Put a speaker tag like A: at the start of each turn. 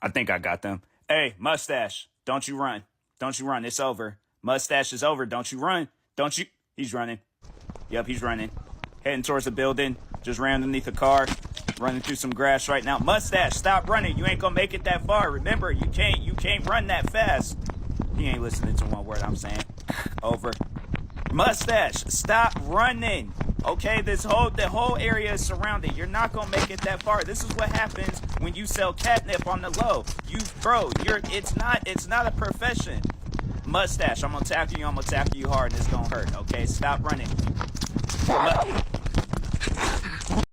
A: I think I got them. Hey, Mustache, don't you run. Don't you run. It's over. Mustache is over. Don't you run. Don't you. He's running. Yep, he's running. Heading towards the building. Just ran underneath a car. Running through some grass right now. Mustache, stop running. You ain't gonna make it that far. Remember, you can't run that fast. He ain't listening to one word I'm saying. Over. Mustache, stop running. Okay, the whole area is surrounded. You're not gonna make it that far. This is what happens when you sell catnip on the low. It's not a profession. Mustache, I'm gonna tackle you hard and it's gonna hurt. Okay, stop running.